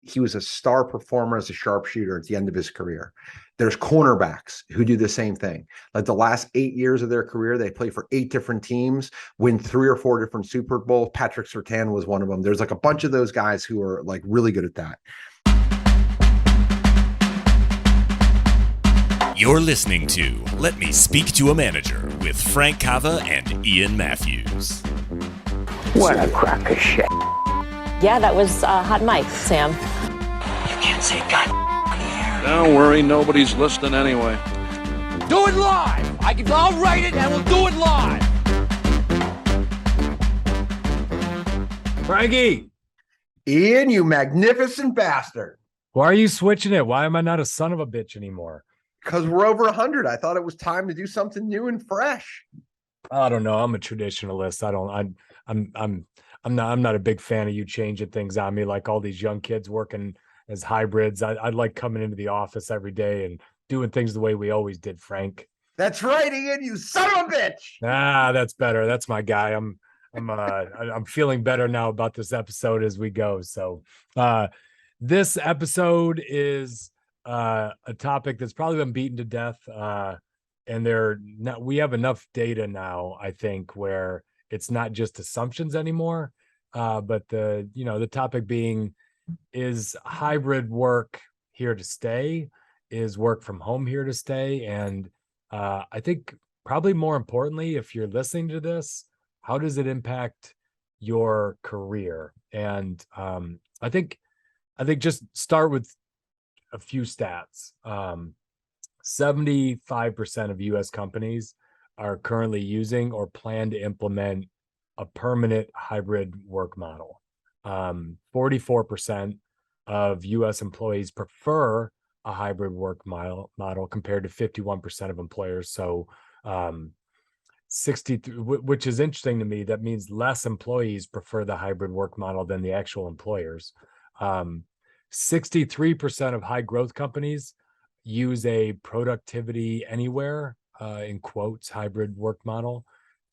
he was a star performer as a sharpshooter at the end of his career. There's cornerbacks who do the same thing. Like the last 8 years of their career, they play for 8 different teams, win 3 or 4 different Super Bowls. Patrick Surtain was one of them. There's like a bunch of those guys who are like really good at that. You're listening to Let Me Speak to a Manager with Frank Cava and Ian Mathews. What a crock of shit. Yeah, that was hot mic, Sam. You can't say God on the air. Don't worry, nobody's listening anyway. Do it live! I'll write it and we'll do it live! Frankie! Ian, you magnificent bastard. Why are you switching it? Why am I not a son of a bitch anymore? Because we're over 100. I thought it was time to do something new and fresh. I don't know. I'm a traditionalist. I'm not a big fan of you changing things on me like all these young kids working as hybrids. I like coming into the office every day and doing things the way we always did, Frank. That's right, Ian, you son of a bitch. That's better. That's my guy. I'm feeling better now about this episode as we go. So this episode is a topic that's probably been beaten to death. And we have enough data now, I think, where it's not just assumptions anymore. But the topic being, is hybrid work here to stay? Is work from home here to stay? And I think probably more importantly, if you're listening to this, how does it impact your career? And I think just start with a few stats. 75% of US companies are currently using or plan to implement a permanent hybrid work model. 44% of US employees prefer a hybrid work model compared to 51% of employers. So 63, which is interesting to me. That means less employees prefer the hybrid work model than the actual employers. 63% of high growth companies use a productivity anywhere, in quotes, hybrid work model.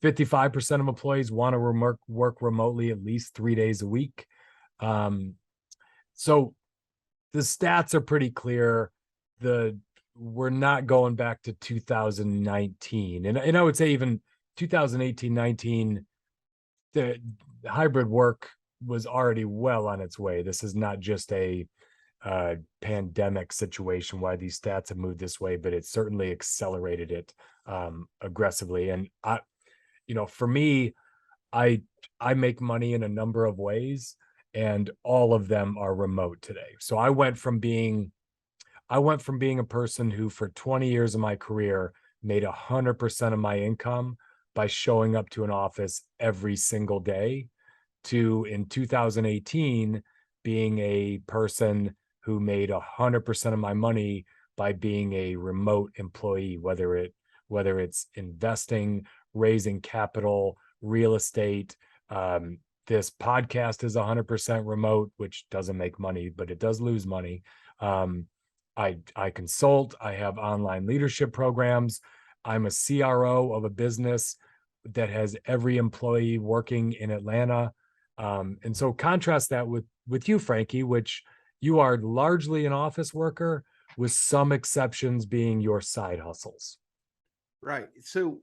55% of employees want to work remotely at least 3 days a week. So the stats are pretty clear. We're not going back to 2019. And I would say even 2018, 19, the hybrid work was already well on its way. This is not just a pandemic situation why these stats have moved this way, but it certainly accelerated it aggressively. And for me, I make money in a number of ways, and all of them are remote today. So I went from being a person who for 20 years of my career made 100% of my income by showing up to an office every single day, to in 2018 being a person who made 100% of my money by being a remote employee, whether it's investing, raising capital, real estate. This podcast is 100% remote, which doesn't make money, but it does lose money. I consult. I have online leadership programs. I'm a CRO of a business that has every employee working in Atlanta. And so contrast that with you, Frankie, which you are largely an office worker with some exceptions being your side hustles. Right. So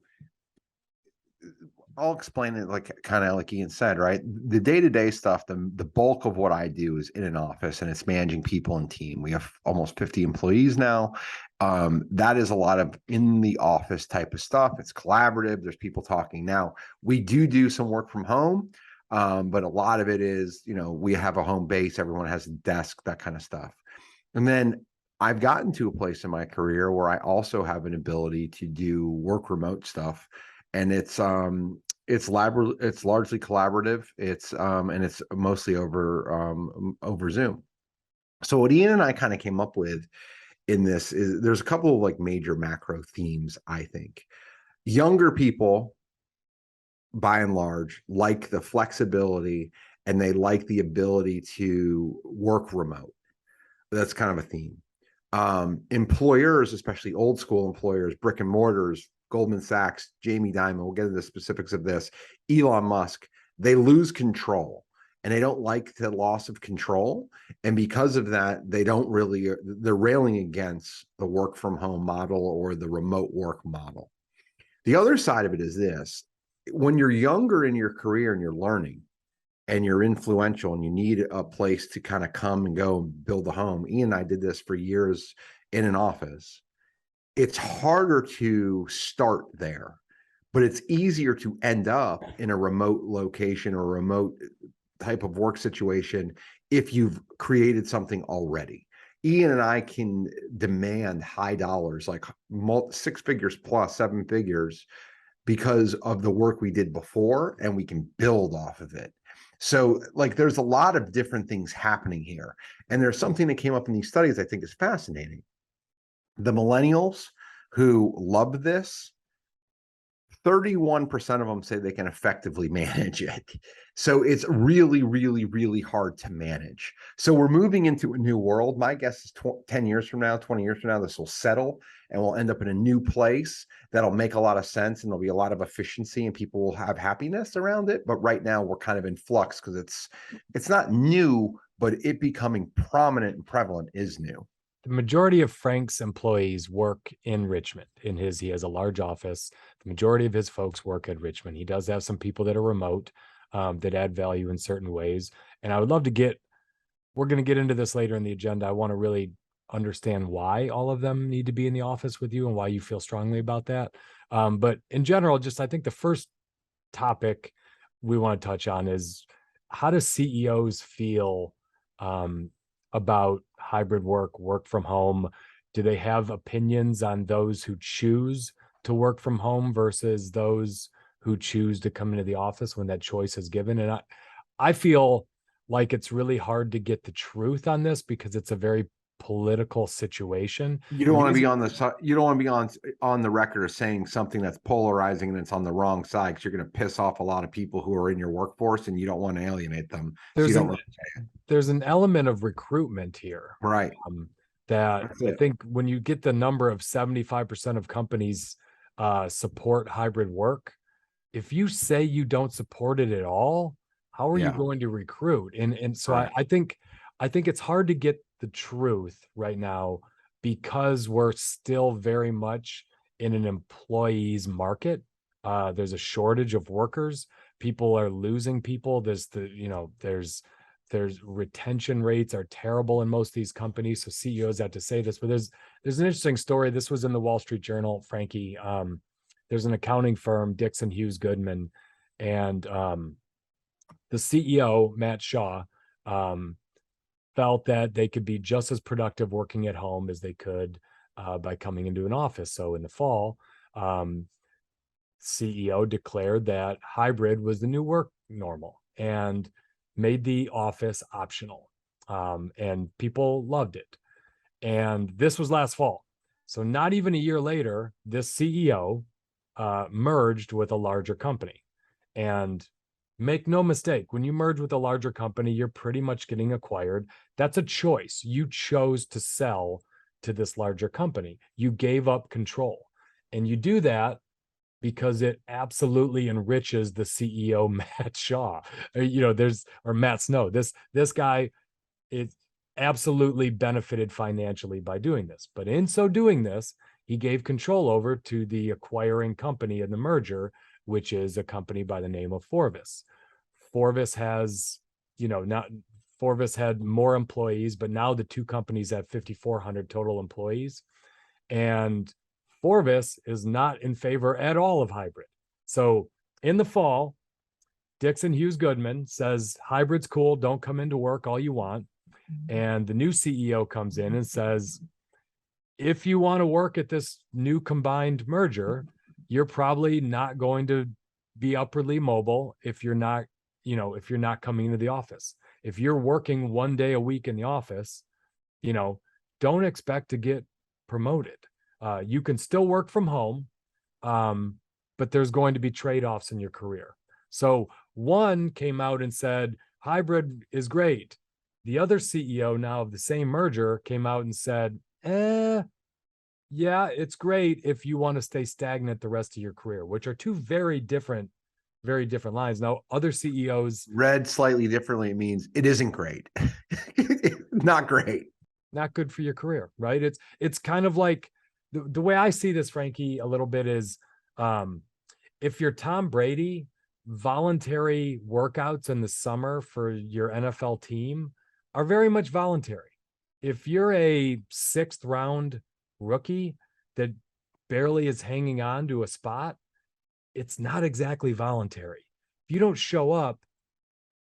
I'll explain it kind of like Ian said, right? The day-to-day stuff, the bulk of what I do is in an office, and it's managing people and team. We have almost 50 employees now. That is a lot of in the office type of stuff. It's collaborative. There's people talking. Now, we do some work from home, but a lot of it is, we have a home base. Everyone has a desk, that kind of stuff. And then I've gotten to a place in my career where I also have an ability to do work remote stuff. And it's largely collaborative. And it's mostly over Zoom. So what Ian and I kind of came up with in this is there's a couple of major macro themes. I think younger people, by and large, like the flexibility and they like the ability to work remote. That's kind of a theme. Employers, especially old school employers, brick and mortars, Goldman Sachs, Jamie Dimon, we'll get into the specifics of this, Elon Musk, they lose control. and they don't like the loss of control. And because of that, they're railing against the work from home model or the remote work model. The other side of it is this: when you're younger in your career and you're learning and you're influential and you need a place to kind of come and go and build a home. Ian and I did this for years in an office. It's harder to start there, but it's easier to end up in a remote location or remote type of work situation if you've created something already. Ian and I can demand high dollars, like 6 figures plus 7 figures, because of the work we did before, and we can build off of it. So like there's a lot of different things happening here. And there's something that came up in these studies I think is fascinating. The millennials who love this, 31% of them say they can effectively manage it. So it's really, really, really hard to manage. So we're moving into a new world. My guess is 10 years from now, 20 years from now, this will settle and we'll end up in a new place that'll make a lot of sense, and there'll be a lot of efficiency and people will have happiness around it. But right now we're kind of in flux because it's not new, but it becoming prominent and prevalent is new. The majority of Frank's employees work in Richmond. He has a large office. The majority of his folks work at Richmond. He does have some people that are remote, that add value in certain ways. And I would love to we're going to get into this later in the agenda. I want to really understand why all of them need to be in the office with you and why you feel strongly about that. But in general, I think the first topic we want to touch on is, how do CEOs feel about hybrid work from home? Do they have opinions on those who choose to work from home versus those who choose to come into the office when that choice is given? And I feel like it's really hard to get the truth on this because it's a very political situation. You don't want to be on the record of saying something that's polarizing and it's on the wrong side, because you're going to piss off a lot of people who are in your workforce and you don't want to alienate them. There's an element of recruitment here, right? That I think when you get the number of 75% of companies support hybrid work, if you say you don't support it at all, how are you going to recruit? And so right. I think it's hard to get the truth right now because we're still very much in an employee's market. There's a shortage of workers. People are losing people. There's retention rates are terrible in most of these companies. So CEOs have to say this, but there's an interesting story. This was in the Wall Street Journal, Frankie. There's an accounting firm, Dixon Hughes Goodman, and the CEO, Matt Shaw, felt that they could be just as productive working at home as they could by coming into an office. So in the fall, CEO declared that hybrid was the new work normal and made the office optional. And people loved it. And this was last fall. So not even a year later, this CEO merged with a larger company. And make no mistake, when you merge with a larger company, you're pretty much getting acquired. That's a choice. You chose to sell to this larger company. You gave up control. And you do that because it absolutely enriches the CEO, Matt Shaw. Matt Snow. This guy is absolutely benefited financially by doing this. But in so doing this, he gave control over to the acquiring company in the merger, which is a company by the name of Forvis. Forvis had more employees, but now the two companies have 5,400 total employees. And Forvis is not in favor at all of hybrid. So in the fall, Dixon Hughes Goodman says, hybrid's cool, don't come into work all you want. And the new CEO comes in and says, if you want to work at this new combined merger, you're probably not going to be upwardly mobile if you're not coming into the office. If you're working 1 day a week in the office, don't expect to get promoted. You can still work from home, but there's going to be trade-offs in your career. So one came out and said, hybrid is great. The other CEO now of the same merger came out and said, yeah, it's great if you want to stay stagnant the rest of your career, which are two very different very different lines. Now, other CEOs Read slightly differently, it means it isn't great. Not great. not good for your career, right? It's kind of like the way I see this, Frankie, a little bit is if you're Tom Brady, voluntary workouts in the summer for your NFL team are very much voluntary. If you're a 6th round rookie that barely is hanging on to a spot, it's not exactly voluntary. If you don't show up,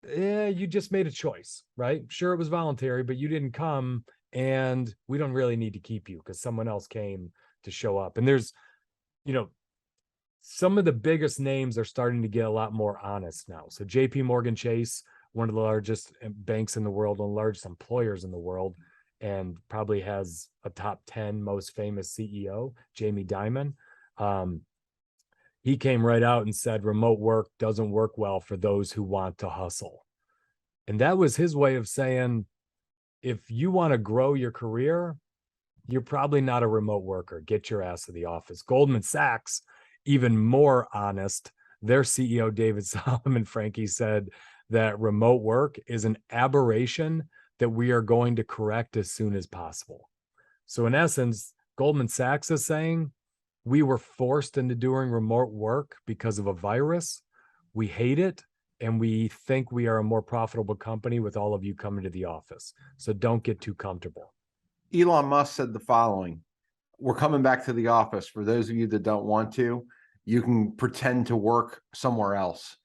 you just made a choice, right? Sure, it was voluntary, but you didn't come, and we don't really need to keep you because someone else came to show up. And there's, some of the biggest names are starting to get a lot more honest now. So JP Morgan Chase, one of the largest banks in the world, one of the largest employers in the world, and probably has a top 10 most famous CEO, Jamie Dimon. He came right out and said remote work doesn't work well for those who want to hustle. And that was his way of saying, if you want to grow your career, you're probably not a remote worker. Get your ass to the office. Goldman Sachs, even more honest, their CEO, David Solomon, Frankie, said that remote work is an aberration that we are going to correct as soon as possible. So in essence, Goldman Sachs is saying, we were forced into doing remote work because of a virus. We hate it. And we think we are a more profitable company with all of you coming to the office. So don't get too comfortable. Elon Musk said the following: we're coming back to the office. For those of you that don't want to, you can pretend to work somewhere else.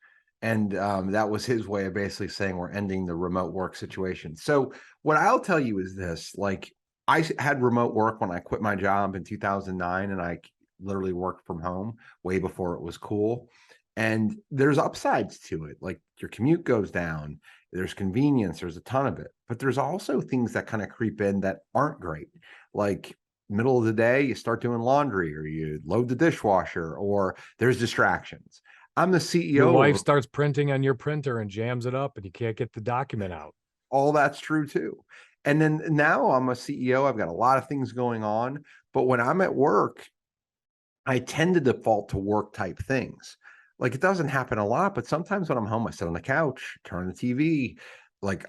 And that was his way of basically saying we're ending the remote work situation. So what I'll tell you is this, like, I had remote work when I quit my job in 2009, and I literally worked from home way before it was cool. And there's upsides to it. Like, your commute goes down, there's convenience, there's a ton of it, but there's also things that kind of creep in that aren't great. Like, middle of the day, you start doing laundry, or you load the dishwasher, or there's distractions. I'm the CEO. Your wife starts printing on your printer and jams it up, and you can't get the document out. All that's true too. And then now I'm a CEO. I've got a lot of things going on, but when I'm at work, I tend to default to work type things. Like, it doesn't happen a lot, but sometimes when I'm home, I sit on the couch, turn the TV, like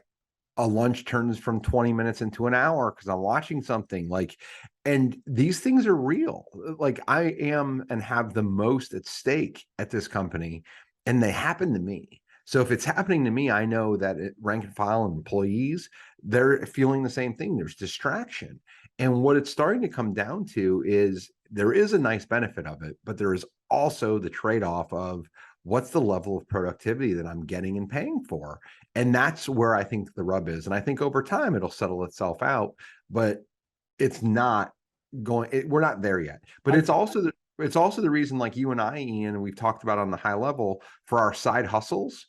a lunch turns from 20 minutes into an hour because I'm watching something. Like, and these things are real. Like, I am and have the most at stake at this company, and they happen to me. So if it's happening to me, I know that rank and file employees, they're feeling the same thing. There's distraction. And what it's starting to come down to is there is a nice benefit of it, but there is also the trade-off of what's the level of productivity that I'm getting and paying for. And that's where I think the rub is. And I think over time it'll settle itself out, but it's not going, we're not there yet. But it's also the reason, like you and I, Ian, and we've talked about on the high level, for our side hustles,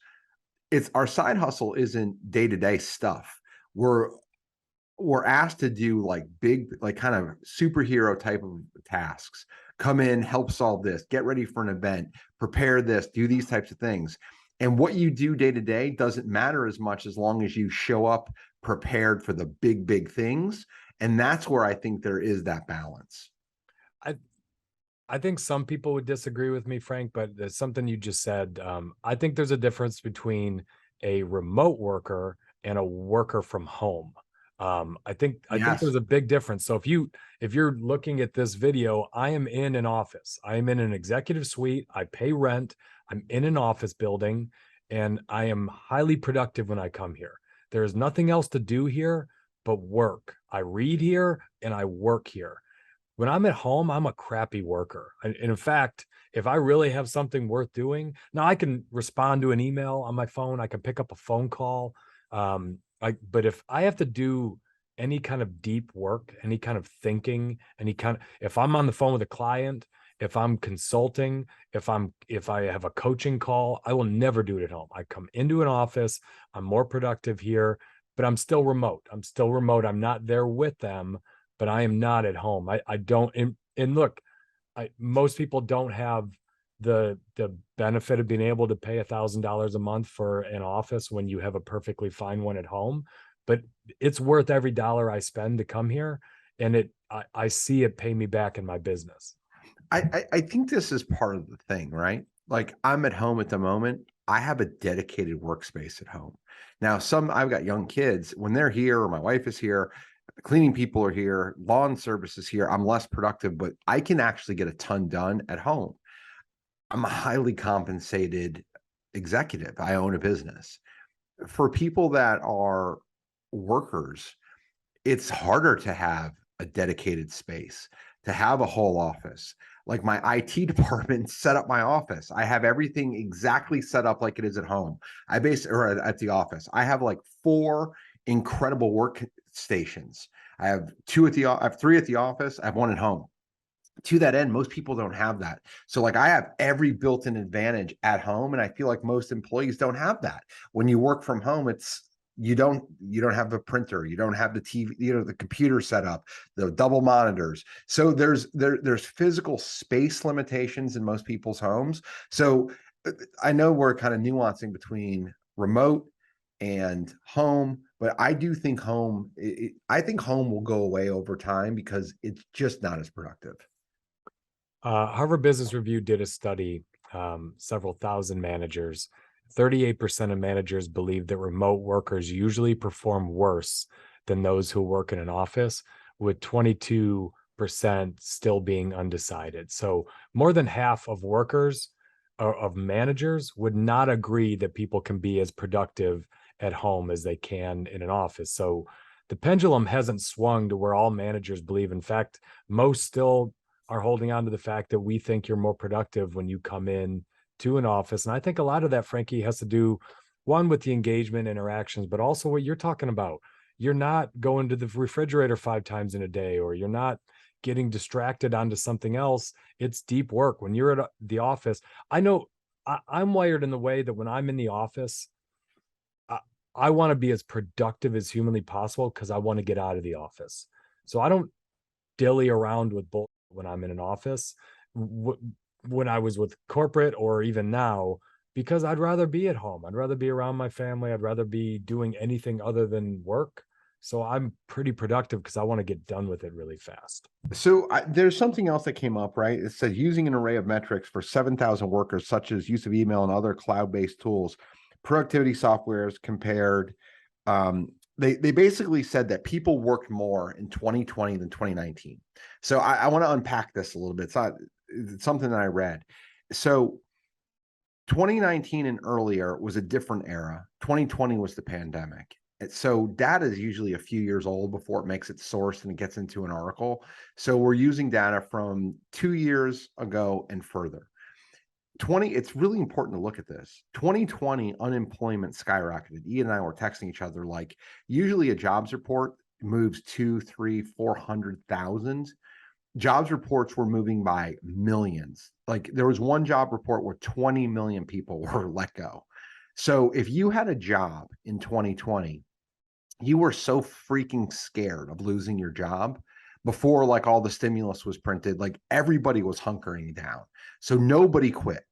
it's our side hustle isn't day-to-day stuff. We're asked to do like big, like kind of superhero type of tasks. Come in, help solve this, get ready for an event, prepare this, do these types of things. And what you do day to day doesn't matter as much as long as you show up prepared for the big, big things. And that's where I think there is that balance. I think some people would disagree with me, Frank, but there's something you just said. I think there's a difference between a remote worker and a worker from home. I think there's a big difference. So if you're looking at this video, I am in an office. I am in an executive suite. I pay rent. I'm in an office building, and I am highly productive when I come here. There is nothing else to do here but work. I read here and I work here. When I'm at home, I'm a crappy worker. And in fact, if I really have something worth doing, now I can respond to an email on my phone. I can pick up a phone call. But if I have to do any kind of deep work, any kind of thinking, if I'm on the phone with a client, if I'm consulting, if I have a coaching call, I will never do it at home. I come into an office, I'm more productive here, but I'm still remote. I'm not there with them, but I am not at home. I don't, and look, most people don't have the benefit of being able to pay $1,000 a month for an office when you have a perfectly fine one at home, but it's worth every dollar I spend to come here. And I see it pay me back in my business. I think this is part of the thing, right? Like I'm at home at the moment. I have a dedicated workspace at home. Now, I've got young kids. When they're here, or my wife is here, the cleaning people are here, lawn service is here. I'm less productive, but I can actually get a ton done at home. I'm a highly compensated executive. I own a business. For people that are workers, it's harder to have a dedicated space, to have a whole office. Like my IT department set up my office. I have everything exactly set up like it is at home. Or at the office. I have like 4 incredible workstations. I have I have 3 at the office. I have 1 at home. To that end, most people don't have that. So like I have every built-in advantage at home, and I feel like most employees don't have that. When you work from home, you don't have a printer, you don't have the TV, the computer set up, the double monitors. So there's physical space limitations in most people's homes. So I know we're kind of nuancing between remote and home, but I do think I think home will go away over time because it's just not as productive. Harvard Business Review did a study, several thousand managers. 38% of managers believe that remote workers usually perform worse than those who work in an office, with 22% still being undecided. So more than half of workers, of managers, would not agree that people can be as productive at home as they can in an office. So the pendulum hasn't swung to where all managers believe. In fact, most still are holding on to the fact that we think you're more productive when you come in to an office. And I think a lot of that, Frankie, has to do, one, with the engagement interactions, but also what you're talking about. You're not going to the refrigerator 5 times in a day, or you're not getting distracted onto something else. It's deep work. When you're at the office, I know I'm wired in the way that when I'm in the office, I want to be as productive as humanly possible because I want to get out of the office. So I don't dilly around with bull when I'm in an office, when I was with corporate, or even now, because I'd rather be at home. I'd rather be around my family. I'd rather be doing anything other than work. So I'm pretty productive because I want to get done with it really fast. So there's something else that came up, right? It says using an array of metrics for 7,000 workers, such as use of email and other cloud-based tools, productivity softwares compared. They basically said that people worked more in 2020 than 2019. So I want to unpack this a little bit. It's something that I read. So 2019 and earlier was a different era. 2020 was the pandemic. So data is usually a few years old before it makes its source and it gets into an article. So we're using data from 2 years ago and further. It's really important to look at this. 2020 unemployment skyrocketed. Ian and I were texting each other, like usually a jobs report moves 2, 3, 400,000. Jobs reports were moving by millions. Like there was one job report where 20 million people were let go. So if you had a job in 2020, you were so freaking scared of losing your job before like all the stimulus was printed, like everybody was hunkering down. So nobody quit.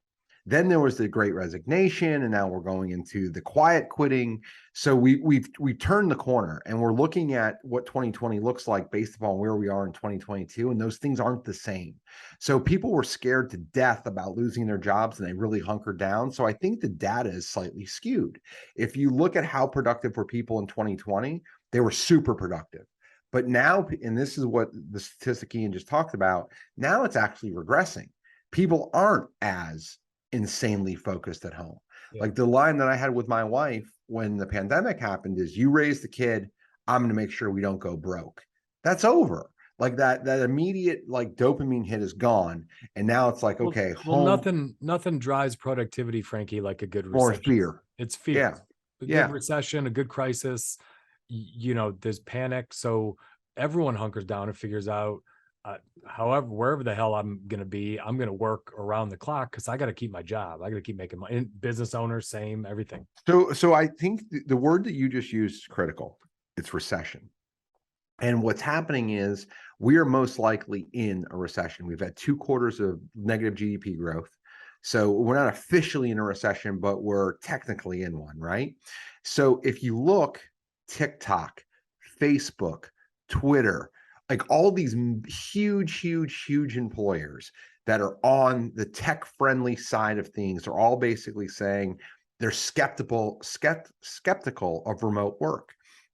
Then there was the Great Resignation, and now we're going into the quiet quitting. So we've turned the corner, and we're looking at what 2020 looks like based upon where we are in 2022, and those things aren't the same. So people were scared to death about losing their jobs, and they really hunkered down. So I think the data is slightly skewed. If you look at how productive were people in 2020, they were super productive. But now, and this is what the statistic Ian just talked about, now it's actually regressing. People aren't as insanely focused at home. Yeah. Like the line that I had with my wife when the pandemic happened is, you raise the kid, I'm going to make sure we don't go broke. That's over. Like that immediate like dopamine hit is gone. And now it's like, okay, home. Nothing drives productivity, Frankie, like a good recession. Or fear. It's fear. Yeah. A good recession, a good crisis, there's panic. So everyone hunkers down and figures out, however, wherever the hell I'm going to be, I'm going to work around the clock because I got to keep my job. I got to keep making money. Business owners, same, everything. So I think the word that you just used is critical. It's recession. And what's happening is we are most likely in a recession. We've had 2 quarters of negative GDP growth. So we're not officially in a recession, but we're technically in one, right? So if you look, TikTok, Facebook, Twitter, like all these huge employers, that are on the tech friendly side of things are all basically saying they're skeptical of remote work.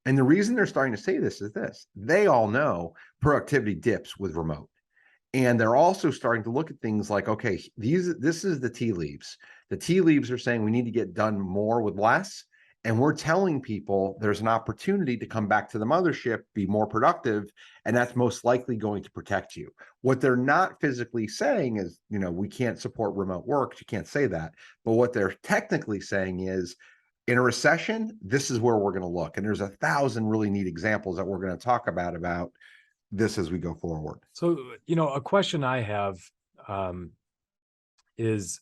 And the reason they're starting to say this is this: they all know productivity dips with remote. And they're also starting to look at things like, okay, this is the tea leaves. The tea leaves are saying we need to get done more with less. And we're telling people there's an opportunity to come back to the mothership, be more productive, and that's most likely going to protect you. What they're not physically saying is, we can't support remote work. You can't say that. But what they're technically saying is, in a recession, this is where we're going to look. And there's 1,000 really neat examples that we're going to talk about this as we go forward. So, a question I have is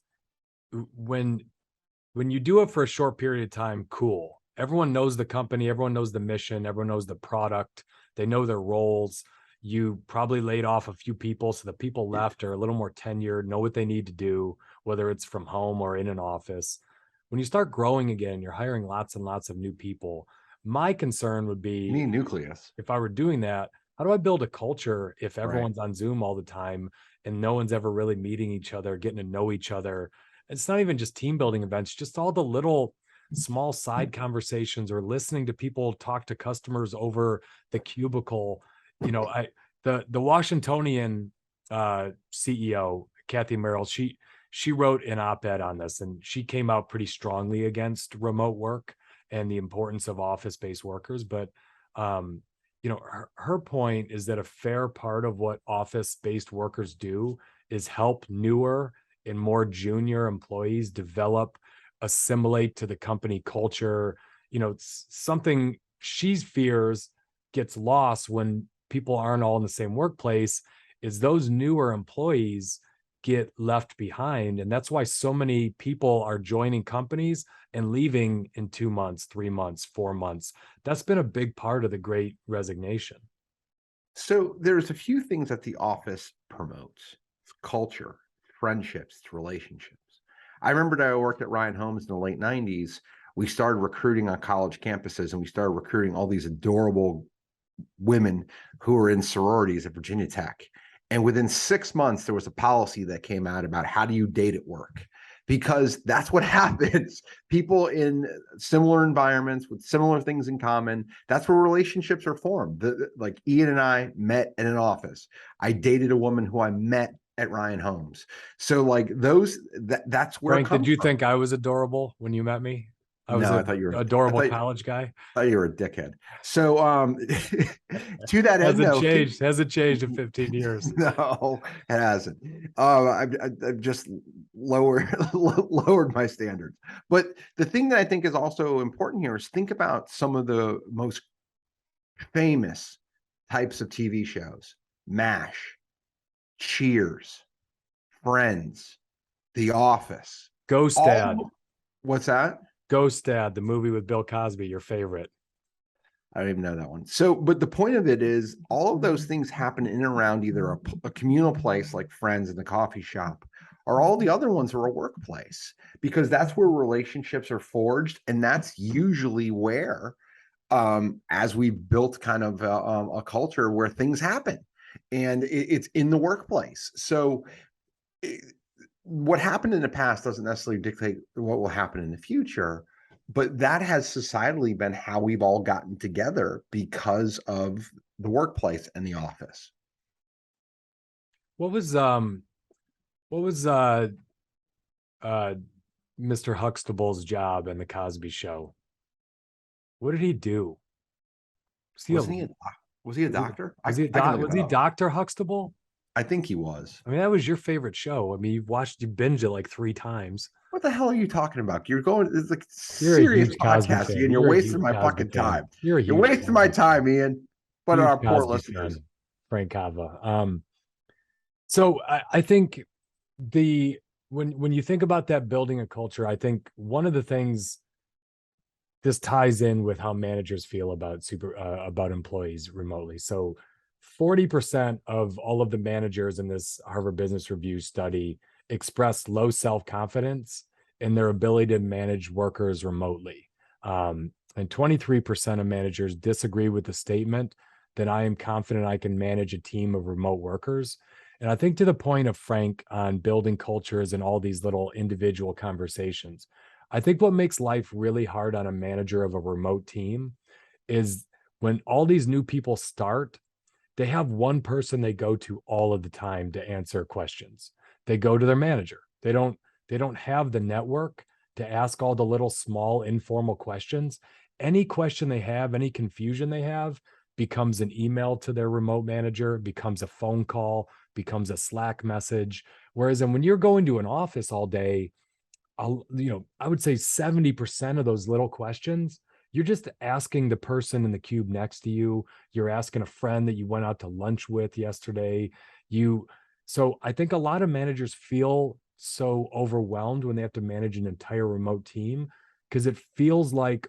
when you do it for a short period of time, cool. Everyone knows the company, everyone knows the mission, everyone knows the product, they know their roles. You probably laid off a few people, so the people left are a little more tenured, know what they need to do, whether it's from home or in an office. When you start growing again, you're hiring lots and lots of new people. My concern would be, nucleus. If I were doing that, how do I build a culture if everyone's on Zoom all the time and no one's ever really meeting each other, getting to know each other? It's not even just team building events, just all the little small side conversations or listening to people talk to customers over the cubicle. The Washingtonian CEO, Kathy Merrill, she wrote an op-ed on this, and she came out pretty strongly against remote work and the importance of office-based workers. But her point is that a fair part of what office-based workers do is help newer and more junior employees develop, assimilate to the company culture. It's something she fears gets lost when people aren't all in the same workplace, is those newer employees get left behind. And that's why so many people are joining companies and leaving in 2 months, 3 months, 4 months. That's been a big part of the Great Resignation. So there's a few things that the office promotes: it's culture, friendships, it's relationships. I remember that I worked at Ryan Homes in the late 90s. We started recruiting on college campuses, and we started recruiting all these adorable women who were in sororities at Virginia Tech. And within 6 months, there was a policy that came out about how do you date at work? Because that's what happens. People in similar environments with similar things in common, that's where relationships are formed. Like Ian and I met in an office. I dated a woman who I met at Ryan Homes. So like that's where Frank, it comes did you from. think I was adorable when you met me? I thought you were adorable college guy. I thought you were a dickhead. So to that end, hasn't changed in 15 years. No, it hasn't. I've just lowered my standards. But the thing that I think is also important here is think about some of the most famous types of TV shows: MASH, Cheers, Friends, The Office. Ghost Dad. What's that? Ghost Dad, the movie with Bill Cosby, your favorite. I don't even know that one. So, but the point of it is all of those things happen in and around either a communal place like Friends in the coffee shop, or all the other ones are a workplace, because that's where relationships are forged. And that's usually where, as we've built kind of a culture where things happen, and it's in the workplace. So what happened in the past doesn't necessarily dictate what will happen in the future, but that has societally been how we've all gotten together because of the workplace and the office. What was Mr. Huxtable's job in the Cosby Show? What did he do? Was he a doctor? Was he Dr. Huxtable? I think he was. I mean, that was your favorite show. I mean, you binged it like 3 times. What the hell are you talking about? You're like serious podcast, Ian. You're wasting my fucking time. You're wasting my time, Ian. But our poor listeners. Frank Cava. So I think when you think about that building a culture, I think one of the things this ties in with how managers feel about employees remotely. So 40% of all of the managers in this Harvard Business Review study expressed low self-confidence in their ability to manage workers remotely. And 23% of managers disagree with the statement that I am confident I can manage a team of remote workers. And I think to the point of Frank on building cultures and all these little individual conversations, I think what makes life really hard on a manager of a remote team is when all these new people start, they have one person they go to all of the time to answer questions. They go to their manager. They don't have the network to ask all the little small informal questions. Any question they have, any confusion they have, becomes an email to their remote manager, becomes a phone call, becomes a Slack message. Whereas when you're going to an office all day, I would say 70% of those little questions, you're just asking the person in the cube next to you. You're asking a friend that you went out to lunch with yesterday. So I think a lot of managers feel so overwhelmed when they have to manage an entire remote team because it feels like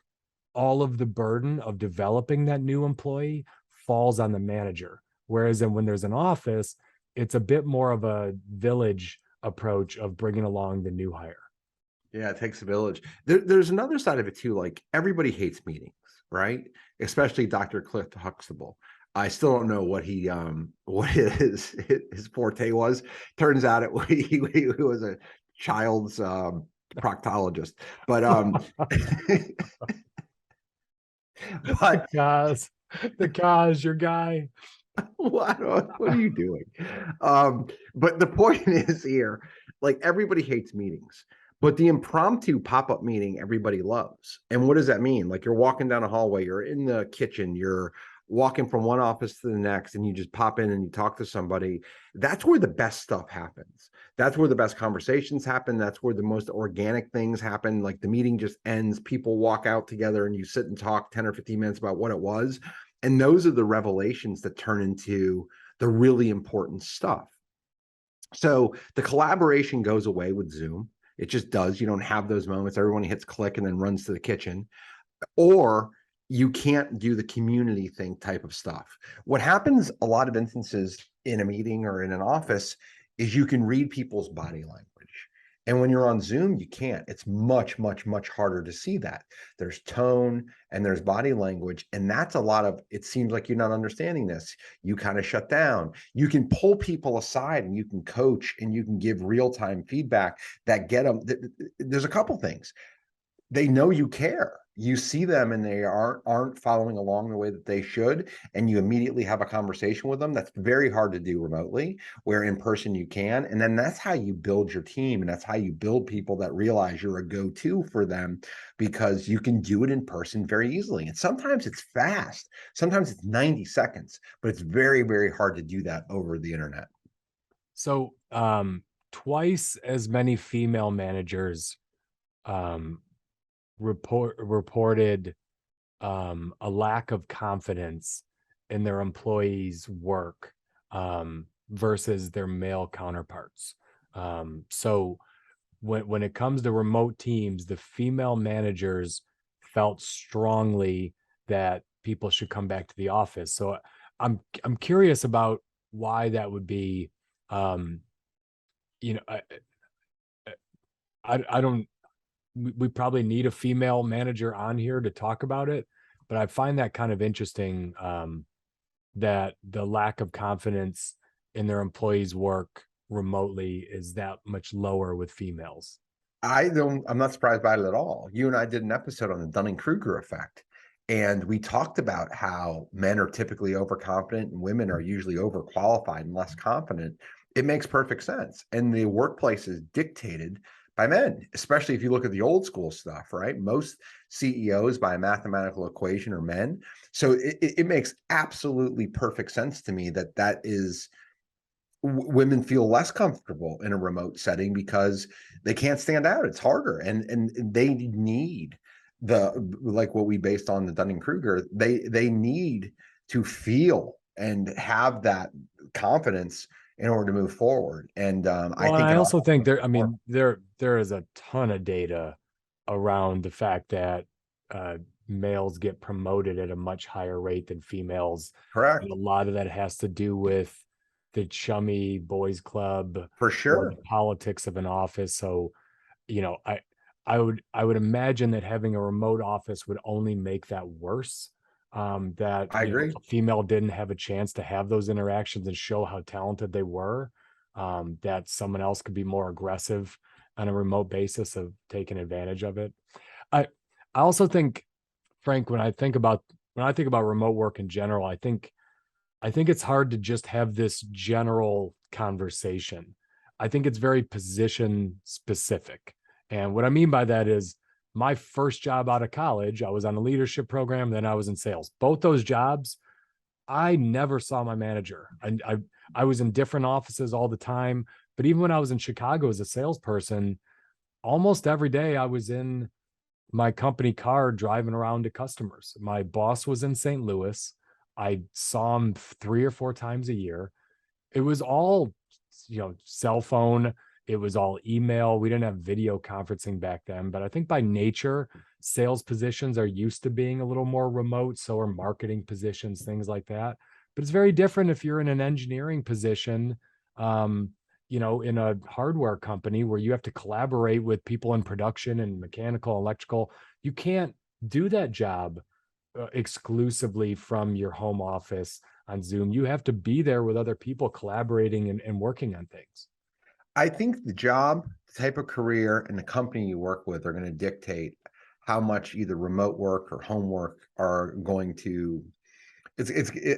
all of the burden of developing that new employee falls on the manager. Whereas then when there's an office, it's a bit more of a village approach of bringing along the new hire. Yeah, it takes a village. There's another side of it too. Like everybody hates meetings, right? Especially Dr. Cliff Huxtable. I still don't know what his forte was. Turns out he was a child's proctologist, but but the cause, your guy. what are you doing? But the point is here, like everybody hates meetings. But the impromptu pop-up meeting, everybody loves. And what does that mean? Like you're walking down a hallway, you're in the kitchen, you're walking from one office to the next, and you just pop in and you talk to somebody. That's where the best stuff happens. That's where the best conversations happen. That's where the most organic things happen. Like the meeting just ends, people walk out together and you sit and talk 10 or 15 minutes about what it was. And those are the revelations that turn into the really important stuff. So the collaboration goes away with Zoom. It just does. You don't have those moments. Everyone hits click and then runs to the kitchen. Or you can't do the community thing type of stuff. What happens a lot of instances in a meeting or in an office is you can read people's body language. And when you're on Zoom, you can't. It's much, much, much harder to see that. There's tone and there's body language. And that's a lot of, it seems like you're not understanding this. You kind of shut down. You can pull people aside and you can coach and you can give real-time feedback that get them. There's a couple things. They know you care. You see them and they aren't following along the way that they should, and you immediately have a conversation with them. That's very hard to do remotely, where in person you can. And then that's how you build your team, and that's how you build people that realize you're a go-to for them, because you can do it in person very easily. And sometimes it's fast. Sometimes it's 90 seconds, but it's very, very hard to do that over the internet. So twice as many female managers reported a lack of confidence in their employees' work versus their male counterparts. So when it comes to remote teams, the female managers felt strongly that people should come back to the office. So I'm curious about why that would be. I don't. We probably need a female manager on here to talk about it, but I find that kind of interesting, that the lack of confidence in their employees' work remotely is that much lower with females. I'm not surprised by it at all. You and I did an episode on the Dunning-Kruger effect, and we talked about how men are typically overconfident and women are usually overqualified and less confident. It makes perfect sense. And the workplace is dictated by men, especially if you look at the old school stuff, right? Most CEOs by a mathematical equation are men. So it makes absolutely perfect sense to me that is women feel less comfortable in a remote setting because they can't stand out. It's harder, and they need like what we based on the Dunning-Kruger, they need to feel and have that confidence in order to move forward. And I also think there is a ton of data around the fact that males get promoted at a much higher rate than females. Correct. And a lot of that has to do with the chummy boys club, for sure, or the politics of an office. So, I would imagine that having a remote office would only make that worse. That I agree. If a female didn't have a chance to have those interactions and show how talented they were, that someone else could be more aggressive on a remote basis of taking advantage of it. I also think, Frank, when I think about remote work in general, I think it's hard to just have this general conversation. I think it's very position specific. And what I mean by that is my first job out of college, I was on a leadership program, then I was in sales. Both those jobs, I never saw my manager. I was in different offices all the time. But even when I was in Chicago as a salesperson, almost every day I was in my company car driving around to customers. My boss was in St. Louis. I saw him 3 or 4 times a year. It was all, cell phone. It was all email. We didn't have video conferencing back then, but I think by nature, sales positions are used to being a little more remote. So are marketing positions, things like that. But it's very different if you're in an engineering position, in a hardware company where you have to collaborate with people in production and mechanical, electrical. You can't do that job exclusively from your home office on Zoom. You have to be there with other people collaborating and working on things. I think the job, the type of career, and the company you work with are going to dictate how much either remote work or home work are going to,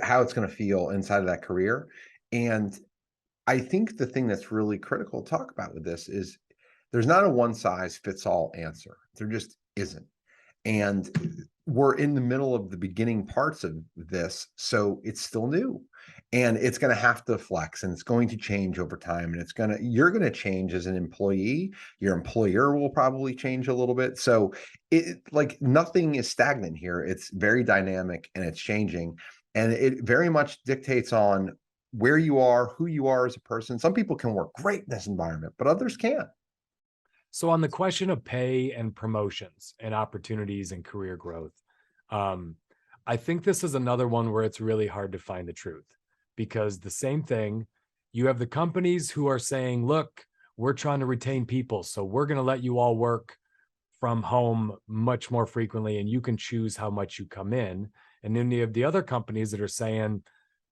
how it's going to feel inside of that career. And I think the thing that's really critical to talk about with this is there's not a one size fits all answer. There just isn't. And we're in the middle of the beginning parts of this, so it's still new, and it's going to have to flex, and it's going to change over time, and you're going to change as an employee. Your employer will probably change a little bit. So nothing is stagnant here. It's very dynamic and it's changing, and it very much dictates on where you are, who you are as a person. Some people can work great in this environment, but others can't. So on the question of pay and promotions and opportunities and career growth, I think this is another one where it's really hard to find the truth, because the same thing, you have the companies who are saying, look, we're trying to retain people, so we're going to let you all work from home much more frequently, and you can choose how much you come in. And then you have the other companies that are saying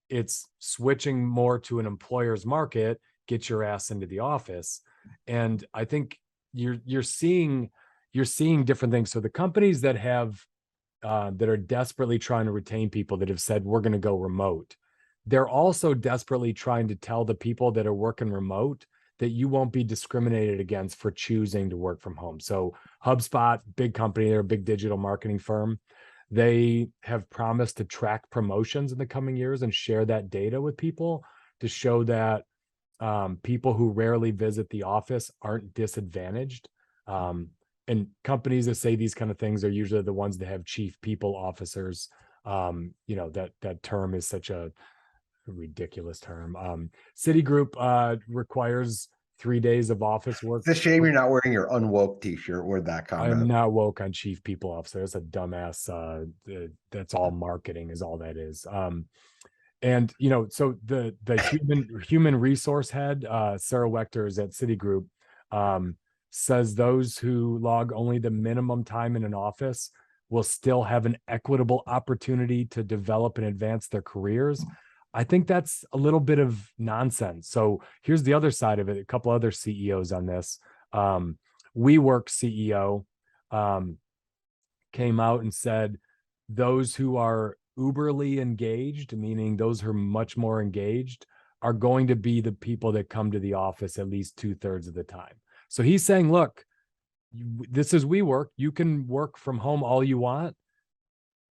it's switching more to an employer's market, get your ass into the office. And I think you're seeing different things. So the companies that have that are desperately trying to retain people, that have said we're going to go remote, they're also desperately trying to tell the people that are working remote that you won't be discriminated against for choosing to work from home. So HubSpot, big company, they're a big digital marketing firm. They have promised to track promotions in the coming years and share that data with people to show that people who rarely visit the office aren't disadvantaged. And companies that say these kind of things are usually the ones that have chief people officers. That term is such a ridiculous term. Citigroup requires 3 days of office work. It's a shame you're not wearing your unwoke t-shirt with that comment. I'm not woke on chief people officer. That's a dumbass. That's all marketing is all that is. And so the human resource head, Sarah Wechter, is at Citigroup, says those who log only the minimum time in an office will still have an equitable opportunity to develop and advance their careers. I think that's a little bit of nonsense. So here's the other side of it. A couple other CEOs on this. WeWork CEO came out and said those who are uberly engaged, meaning those who are much more engaged, are going to be the people that come to the office at least 2/3 of the time. So he's saying, look, this is WeWork. You can work from home all you want,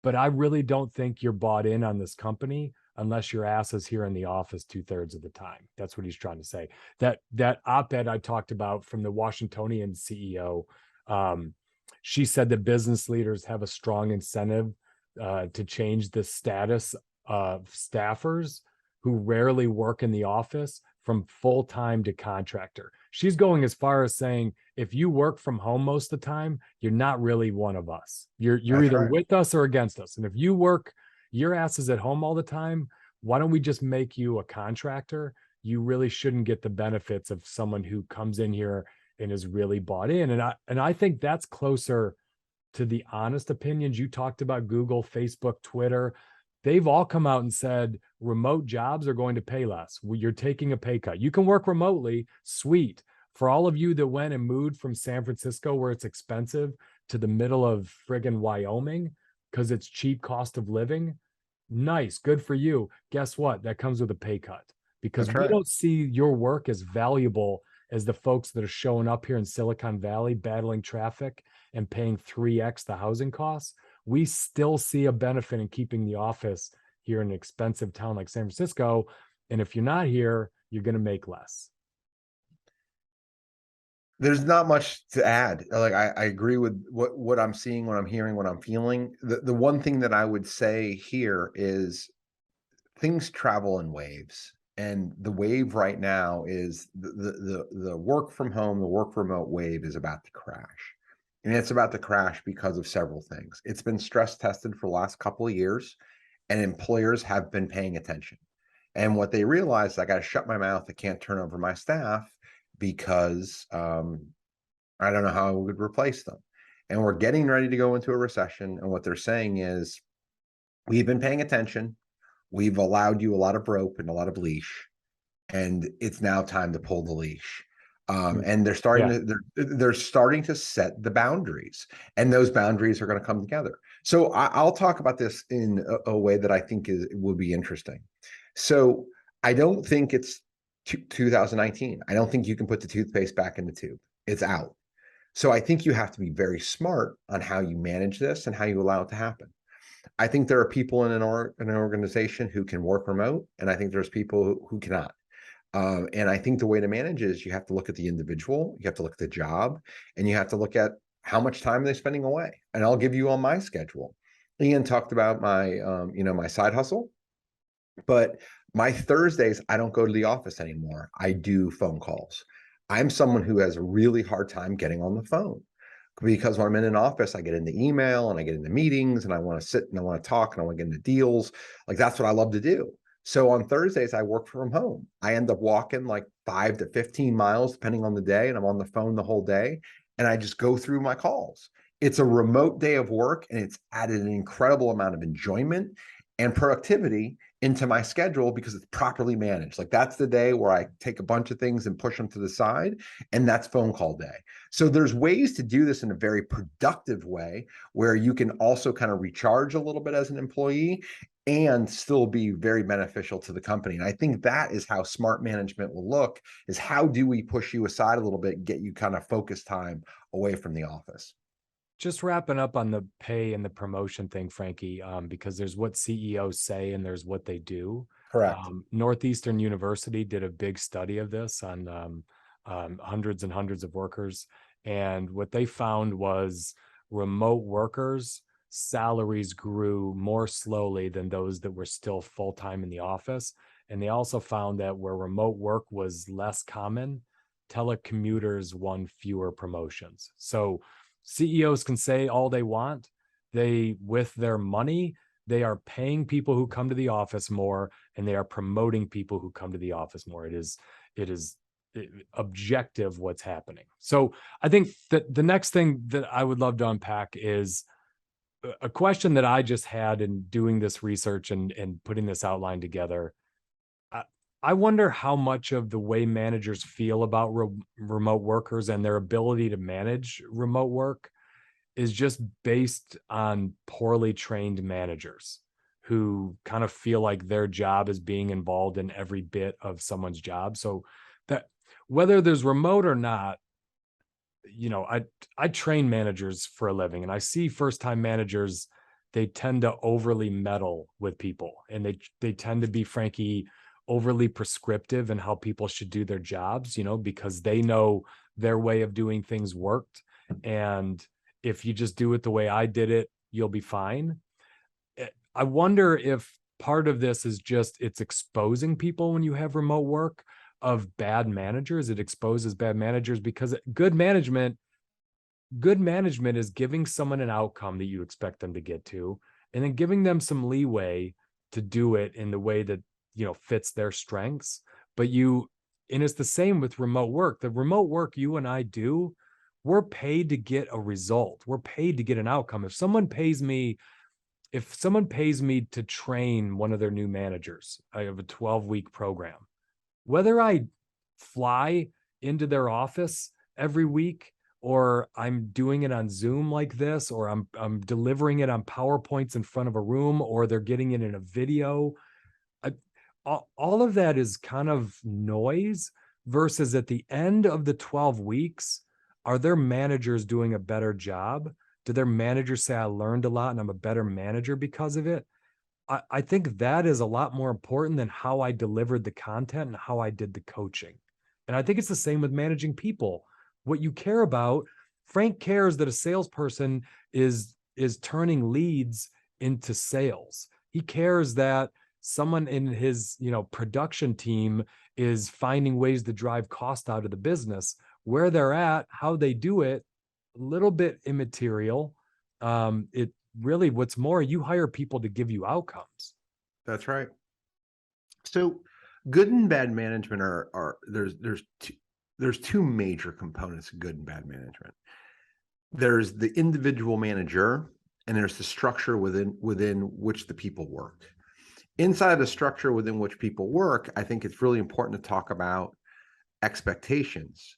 but I really don't think you're bought in on this company unless your ass is here in the office 2/3 of the time. That's what he's trying to say. That op-ed I talked about from the Washingtonian CEO, she said that business leaders have a strong incentive to change the status of staffers who rarely work in the office from full-time to contractor. She's going as far as saying, if you work from home most of the time, you're not really one of us. You're either right with us or against us. And if you work, your ass is at home all the time, why don't we just make you a contractor? You really shouldn't get the benefits of someone who comes in here and is really bought in. And I think that's closer to the honest opinions you talked about: Google, Facebook, Twitter. they've all come out and said remote jobs are going to pay less. You're taking a pay cut. You can work remotely, sweet. For all of you that went and moved from San Francisco, where it's expensive, to the middle of friggin' Wyoming because it's cheap cost of living, nice, good for you. Guess what? That comes with a pay cut, because That's we right. don't see your work as valuable as the folks that are showing up here in Silicon Valley, battling traffic and paying 3x the housing costs. We still see a benefit in keeping the office here in an expensive town like San Francisco. And if you're not here, you're going to make less. There's not much to add. Like I agree with what I'm seeing, what I'm hearing, what I'm feeling. The one thing that I would say here is things travel in waves. And the wave right now is the work from home, the work remote wave is about to crash. And it's about to crash because of several things. It's been stress tested for the last couple of years, and employers have been paying attention. And what they realized, I got to shut my mouth. I can't turn over my staff because I don't know how I would replace them. And we're getting ready to go into a recession. And what they're saying is, we've been paying attention. We've allowed you a lot of rope and a lot of leash, and it's now time to pull the leash. And they're starting to they're starting to set the boundaries, and those boundaries are going to come together. So I'll talk about this in a way that I think will be interesting. So I don't think it's 2019. I don't think you can put the toothpaste back in the tube. It's out. So I think you have to be very smart on how you manage this and how you allow it to happen. I think there are people in an organization who can work remote, and I think there's people who cannot. And I think the way to manage is you have to look at the individual, you have to look at the job, and you have to look at how much time they're spending away. And I'll give you on my schedule. Ian talked about my, my side hustle, but my Thursdays, I don't go to the office anymore. I do phone calls. I'm someone who has a really hard time getting on the phone, because when I'm in an office, I get into email and I get into meetings and I want to sit and I want to talk and I want to get into deals. Like, that's what I love to do. So on Thursdays, I work from home. I end up walking like 5 to 15 miles, depending on the day, and I'm on the phone the whole day. And I just go through my calls. It's a remote day of work, and it's added an incredible amount of enjoyment and productivity into my schedule because it's properly managed. Like, that's the day where I take a bunch of things and push them to the side, and that's phone call day. So there's ways to do this in a very productive way where you can also kind of recharge a little bit as an employee and still be very beneficial to the company. And I think that is how smart management will look, is how do we push you aside a little bit and get you kind of focus time away from the office. Just wrapping up on the pay and the promotion thing, Frankie, because there's what CEOs say and there's what they do. Correct. Northeastern University did a big study of this on hundreds and hundreds of workers. And what they found was remote workers' salaries grew more slowly than those that were still full-time in the office. And they also found that where remote work was less common, telecommuters won fewer promotions. So CEOs can say all they want. They, with their money, they are paying people who come to the office more, and they are promoting people who come to the office more. It is objective what's happening. So I think that the next thing that I would love to unpack is a question that I just had in doing this research and putting this outline together. I wonder how much of the way managers feel about remote workers and their ability to manage remote work is just based on poorly trained managers who kind of feel like their job is being involved in every bit of someone's job. So that whether there's remote or not, I train managers for a living, and I see first-time managers, they tend to overly meddle with people, and they tend to be, Frankie, overly prescriptive in how people should do their jobs, because they know their way of doing things worked. And if you just do it the way I did it, you'll be fine. I wonder if part of this is just it's exposing people when you have remote work of bad managers. It exposes bad managers because good management is giving someone an outcome that you expect them to get to, and then giving them some leeway to do it in the way that fits their strengths. And it's the same with remote work. The remote work you and I do, we're paid to get a result. We're paid to get an outcome. If someone pays me if someone pays me to train one of their new managers, I have a 12-week program, whether I fly into their office every week, or I'm doing it on Zoom like this, or I'm delivering it on PowerPoints in front of a room, or they're getting it in a video. All of that is kind of noise versus at the end of the 12 weeks, are their managers doing a better job? Do their managers say, I learned a lot and I'm a better manager because of it? I think that is a lot more important than how I delivered the content and how I did the coaching. And I think it's the same with managing people. What you care about, Frank cares that a salesperson is turning leads into sales. He cares that someone in his, production team is finding ways to drive cost out of the business. Where they're at, how they do it, a little bit immaterial. It really, what's more, you hire people to give you outcomes. That's right. So good and bad management are there's two major components of good and bad management. There's the individual manager, and there's the structure within which the people work. Inside the structure within which people work, I think it's really important to talk about expectations,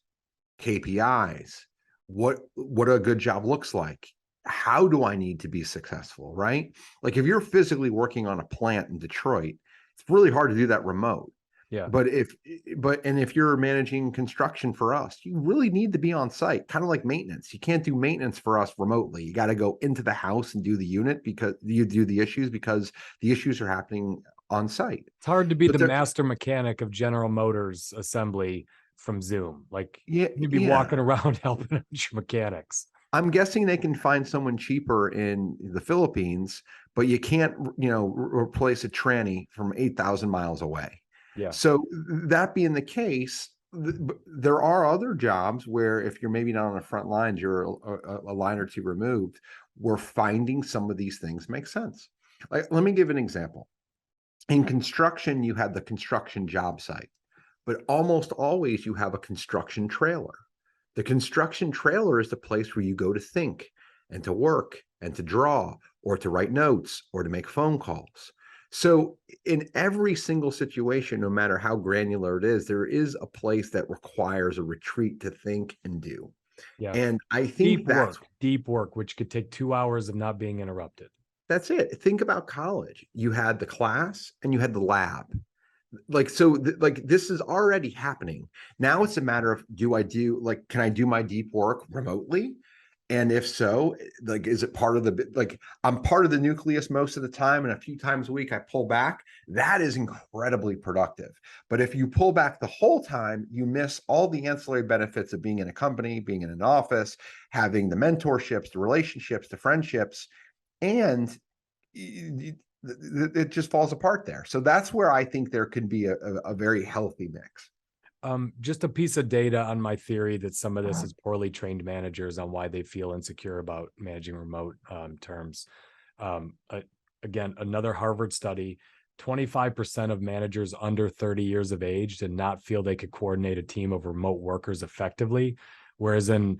KPIs, what a good job looks like. How do I need to be successful, right? Like if you're physically working on a plant in Detroit, it's really hard to do that remote. Yeah. But if you're managing construction for us, you really need to be on site, kind of like maintenance. You can't do maintenance for us remotely. You got to go into the house and do the unit because you do the issues because the issues are happening on site. It's hard to be But the master mechanic of General Motors assembly from Zoom. Like you'd be walking around helping out your mechanics. I'm guessing they can find someone cheaper in the Philippines, but you can't, replace a tranny from 8,000 miles away. Yeah. So that being the case, there are other jobs where if you're maybe not on the front lines, you're a line or two removed, where finding some of these things make sense. Like, let me give an example. In construction, you have the construction job site, but almost always you have a construction trailer. The construction trailer is the place where you go to think and to work and to draw or to write notes or to make phone calls. So in every single situation, no matter how granular it is, there is a place that requires a retreat to think and do. Yeah. And I think deep work, which could take 2 hours of not being interrupted. That's it. Think about college. You had the class and you had the lab. This is already happening. Now it's a matter of, can I do my deep work remotely? And if so, is it part of I'm part of the nucleus most of the time, and a few times a week I pull back. That is incredibly productive. But if you pull back the whole time, you miss all the ancillary benefits of being in a company, being in an office, having the mentorships, the relationships, the friendships, and it just falls apart there. So that's where I think there could be a very healthy mix. Just a piece of data on my theory that some of this is poorly trained managers on why they feel insecure about managing remote terms. Again, another Harvard study, 25% of managers under 30 years of age did not feel they could coordinate a team of remote workers effectively, whereas only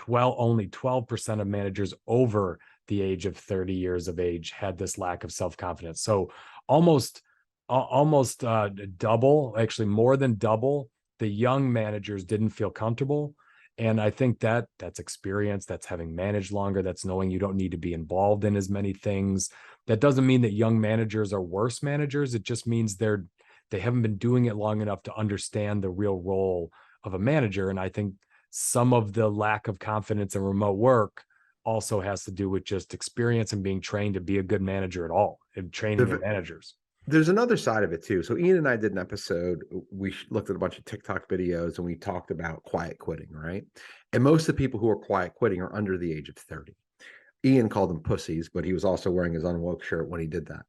12% of managers over the age of 30 years of age had this lack of self-confidence. So almost double, actually more than double, the young managers didn't feel comfortable. And I think that's experience, that's having managed longer, that's knowing you don't need to be involved in as many things. That doesn't mean that young managers are worse managers. It just means they haven't been doing it long enough to understand the real role of a manager. And I think some of the lack of confidence in remote work also has to do with just experience and being trained to be a good manager at all, and training your managers. There's another side of it too. So Ian and I did an episode. We looked at a bunch of TikTok videos and we talked about quiet quitting, right? And most of the people who are quiet quitting are under the age of 30. Ian called them pussies, but he was also wearing his unwoke shirt when he did that.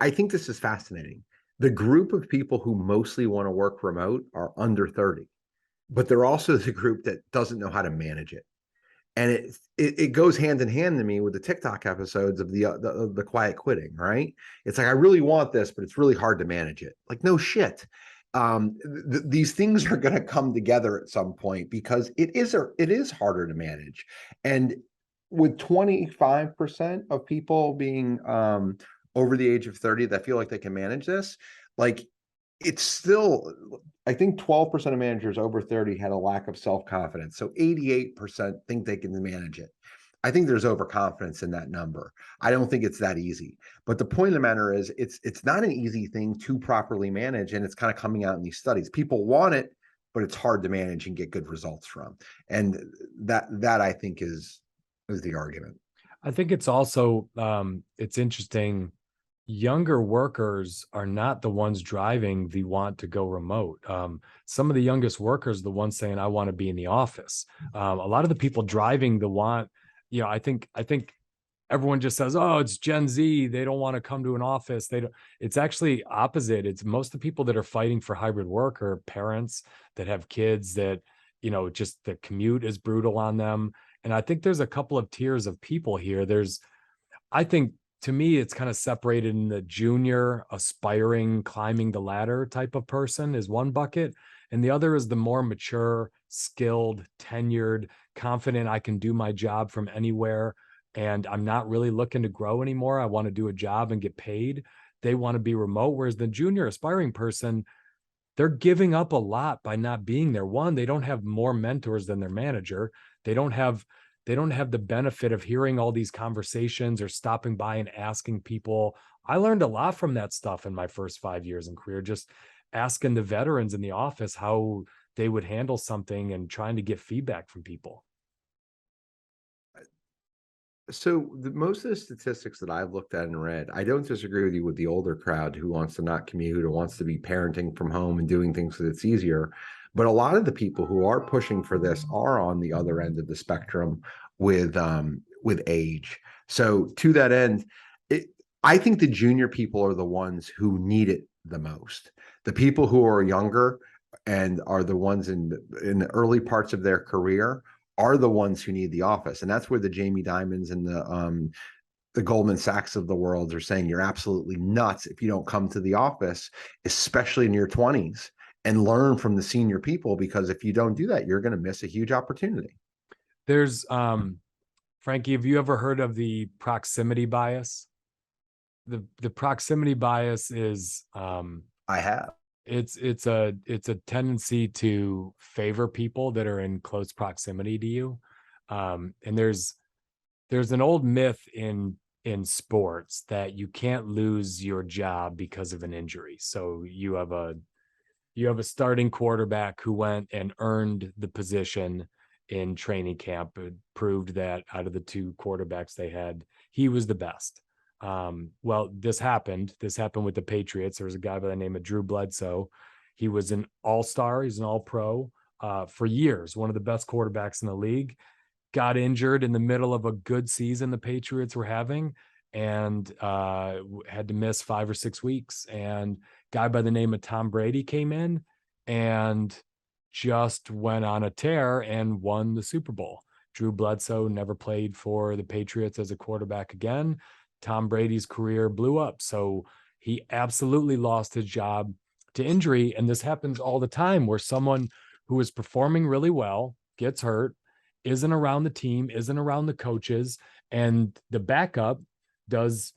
I think this is fascinating. The group of people who mostly want to work remote are under 30, but they're also the group that doesn't know how to manage it. And it goes hand in hand to me with the TikTok episodes of the quiet quitting, right? It's like, I really want this, but it's really hard to manage it. Like, no shit. These things are going to come together at some point because it is harder to manage. And with 25% of people being over the age of 30 that feel like they can manage this, like it's still, I think 12% of managers over 30 had a lack of self-confidence. So 88% think they can manage it. I think there's overconfidence in that number. I don't think it's that easy. But the point of the matter is it's not an easy thing to properly manage, and it's kind of coming out in these studies. People want it, but it's hard to manage and get good results from. And that I think is the argument. I think it's also it's interesting. Younger workers are not the ones driving the want to go remote. Some of the youngest workers are the ones saying, I want to be in the office. A lot of the people driving the want, I think everyone just says, oh, it's Gen Z. They don't want to come to an office. It's actually opposite. It's most of the people that are fighting for hybrid work are parents that have kids that, just the commute is brutal on them. And I think there's a couple of tiers of people here. I think, to me, it's kind of separated in the junior, aspiring, climbing the ladder type of person is one bucket. And the other is the more mature, skilled, tenured, confident I can do my job from anywhere. And I'm not really looking to grow anymore. I want to do a job and get paid. They want to be remote. Whereas the junior aspiring person, they're giving up a lot by not being there. One, they don't have more mentors than their manager. They don't have the benefit of hearing all these conversations or stopping by and asking people. I learned a lot from that stuff in my first 5 years in career, just asking the veterans in the office how they would handle something and trying to get feedback from people. So most of the statistics that I've looked at and read, I don't disagree with you with the older crowd who wants to not commute or wants to be parenting from home and doing things so that it's easier. But a lot of the people who are pushing for this are on the other end of the spectrum with age. So to that end, I think the junior people are the ones who need it the most. The people who are younger and are the ones in the early parts of their career are the ones who need the office. And that's where the Jamie Dimons and the Goldman Sachs of the world are saying you're absolutely nuts if you don't come to the office, especially in your 20s, and learn from the senior people, because if you don't do that, you're going to miss a huge opportunity. There's Frankie, have you ever heard of the proximity bias? The proximity bias is I have. It's a tendency to favor people that are in close proximity to you. And there's an old myth in sports that you can't lose your job because of an injury. So you have a starting quarterback who went and earned the position in training camp. It proved that out of the two quarterbacks they had, he was the best. Well, this happened with the Patriots. There was a guy by the name of Drew Bledsoe. He was an all-star. He's an all-pro for years, one of the best quarterbacks in the league. Got injured in the middle of a good season the Patriots were having, and had to miss 5 or 6 weeks. And guy by the name of Tom Brady came in and just went on a tear and won the Super Bowl. Drew Bledsoe never played for the Patriots as a quarterback again. Tom Brady's career blew up. So he absolutely lost his job to injury. And this happens all the time, where someone who is performing really well gets hurt, isn't around the team, isn't around the coaches, and the backup does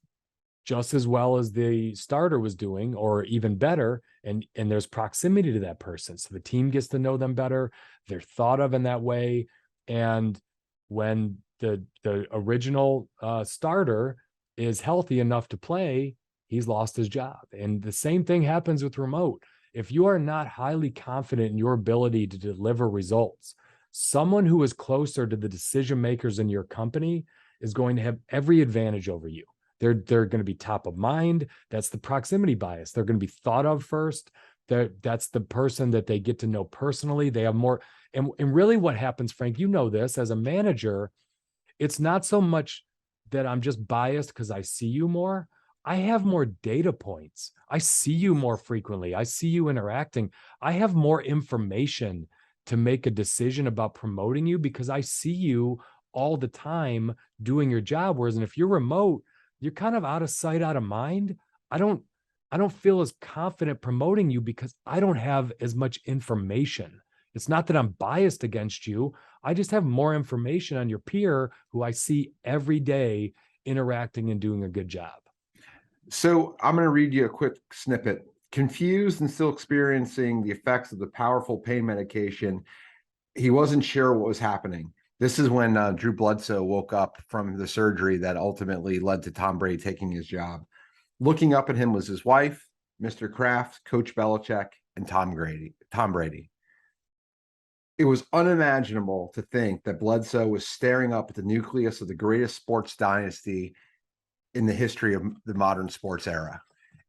just as well as the starter was doing, or even better. And there's proximity to that person. So the team gets to know them better. They're thought of in that way. And when the original starter is healthy enough to play, he's lost his job. And the same thing happens with remote. If you are not highly confident in your ability to deliver results, someone who is closer to the decision makers in your company is going to have every advantage over you. They're going to be top of mind. That's the proximity bias. They're going to be thought of first. That's the person that they get to know personally. They have more. And really what happens, Frank, you know this, as a manager, it's not so much that I'm just biased because I see you more. I have more data points. I see you more frequently. I see you interacting. I have more information to make a decision about promoting you because I see you all the time doing your job. Whereas if you're remote, you're kind of out of sight, out of mind. I don't feel as confident promoting you because I don't have as much information. It's not that I'm biased against you. I just have more information on your peer who I see every day interacting and doing a good job. So I'm going to read you a quick snippet. Confused and still experiencing the effects of the powerful pain medication, he wasn't sure what was happening. This is when Drew Bledsoe woke up from the surgery that ultimately led to Tom Brady taking his job. Looking up at him was his wife, Mr. Kraft, Coach Belichick, and Tom Brady. It was unimaginable to think that Bledsoe was staring up at the nucleus of the greatest sports dynasty in the history of the modern sports era.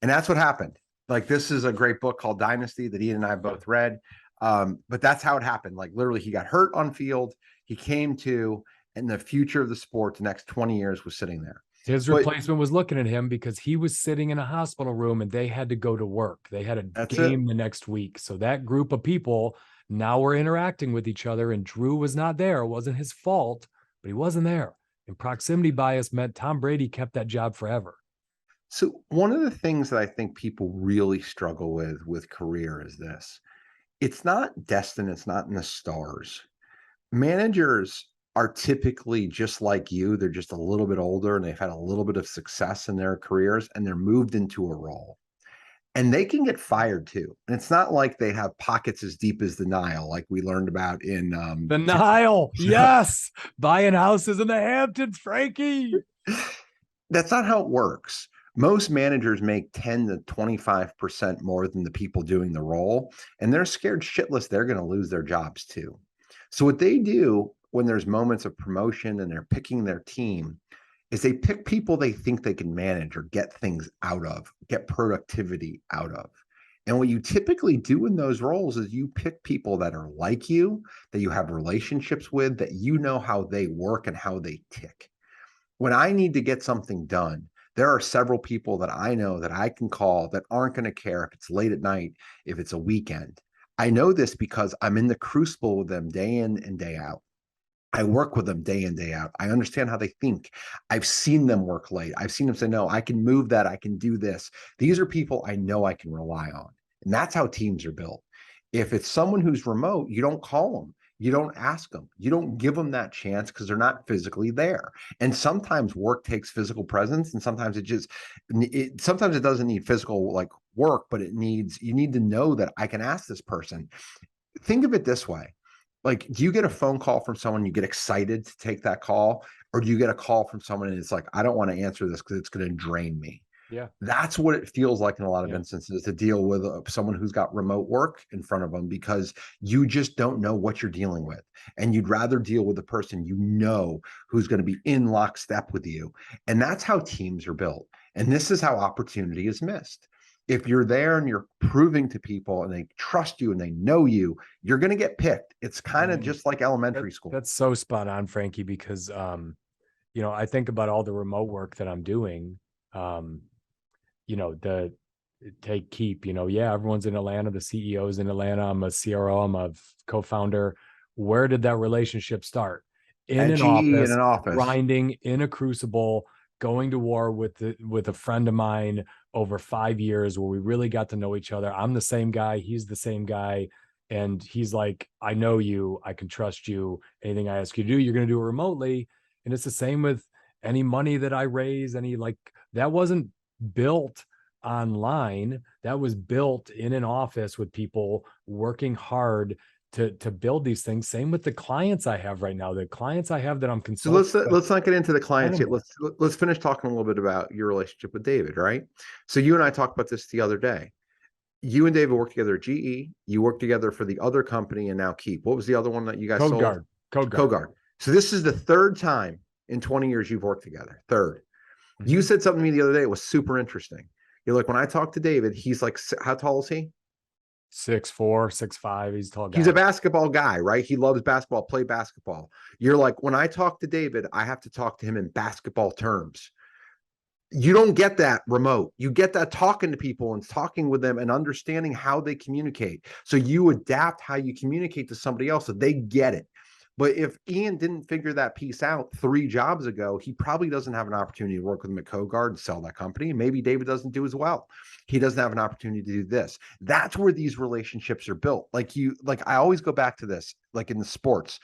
And that's what happened. Like, this is a great book called Dynasty that Ian and I both read. But that's how it happened. Like, literally, he got hurt on field. He came to, and the future of the sport, the next 20 years, was sitting there. His replacement was looking at him because he was sitting in a hospital room and they had to go to work. They had a game the next week. So that group of people now were interacting with each other, and Drew was not there. It wasn't his fault, but he wasn't there. And proximity bias meant Tom Brady kept that job forever. So one of the things that I think people really struggle with career is this. It's not destined. It's not in the stars. Managers are typically just like you. They're just a little bit older and they've had a little bit of success in their careers and they're moved into a role. And they can get fired too. And it's not like they have pockets as deep as the Nile, like we learned about in the Nile. Yes. Buying houses in the Hamptons, Frankie. That's not how it works. Most managers make 10 to 25% more than the people doing the role, and they're scared shitless they're going to lose their jobs too. So what they do when there's moments of promotion and they're picking their team is they pick people they think they can manage or get things out of, get productivity out of. And what you typically do in those roles is you pick people that are like you, that you have relationships with, that you know how they work and how they tick. When I need to get something done, there are several people that I know that I can call that aren't going to care if it's late at night, if it's a weekend. I know this because I'm in the crucible with them day in and day out. I work with them day in, day out. I understand how they think. I've seen them work late. I've seen them say, no, I can move that. I can do this. These are people I know I can rely on. And that's how teams are built. If it's someone who's remote, you don't call them. You don't ask them. You don't give them that chance because they're not physically there. And sometimes work takes physical presence, and sometimes sometimes it doesn't need physical like work, but you need to know that I can ask this person. Think of it this way. Like, do you get a phone call from someone, you get excited to take that call, or do you get a call from someone and it's like, I don't want to answer this because it's going to drain me? Yeah. That's what it feels like in a lot of instances to deal with someone who's got remote work in front of them, because you just don't know what you're dealing with. And you'd rather deal with the person you know who's going to be in lockstep with you. And that's how teams are built. And this is how opportunity is missed. If you're there and you're proving to people and they trust you and they know you, you're going to get picked. It's kind of just like elementary school. That's so spot on, Frankie, because, I think about all the remote work that I'm doing. The take keep, everyone's in Atlanta, the CEO's in Atlanta. I'm a CRO, I'm a co-founder. Where did that relationship start? In an office, grinding in a crucible, going to war with a friend of mine over 5 years where we really got to know each other. I'm the same guy. He's the same guy. And he's like, I know you, I can trust you. Anything I ask you to do, you're going to do it remotely. And it's the same with any money that I raise, that wasn't built online. That was built in an office with people working hard to build these things. Same with the clients I have right now. The clients I have that I'm consulting. So let's not get into the clients yet. Let's finish talking a little bit about your relationship with David, right? So you and I talked about this the other day. You and David worked together at GE. You worked together for the other company and now Keep. What was the other one that you guys sold? CodeGuard. So this is the third time in 20 years you've worked together. Third. Mm-hmm. You said something to me the other day. It was super interesting. You're like, when I talk to David, he's like, how tall is he? 6'4", 6'5". He's a tall guy. He's a basketball guy, right? He loves basketball, play basketball. You're like, when I talk to David, I have to talk to him in basketball terms. You don't get that remote. You get that talking to people and talking with them and understanding how they communicate. So you adapt how you communicate to somebody else so they get it. But if Ian didn't figure that piece out 3 jobs ago, he probably doesn't have an opportunity to work with him at CodeGuard and sell that company. Maybe David doesn't do as well. He doesn't have an opportunity to do this. That's where these relationships are built. Like I always go back to this, like in the sports,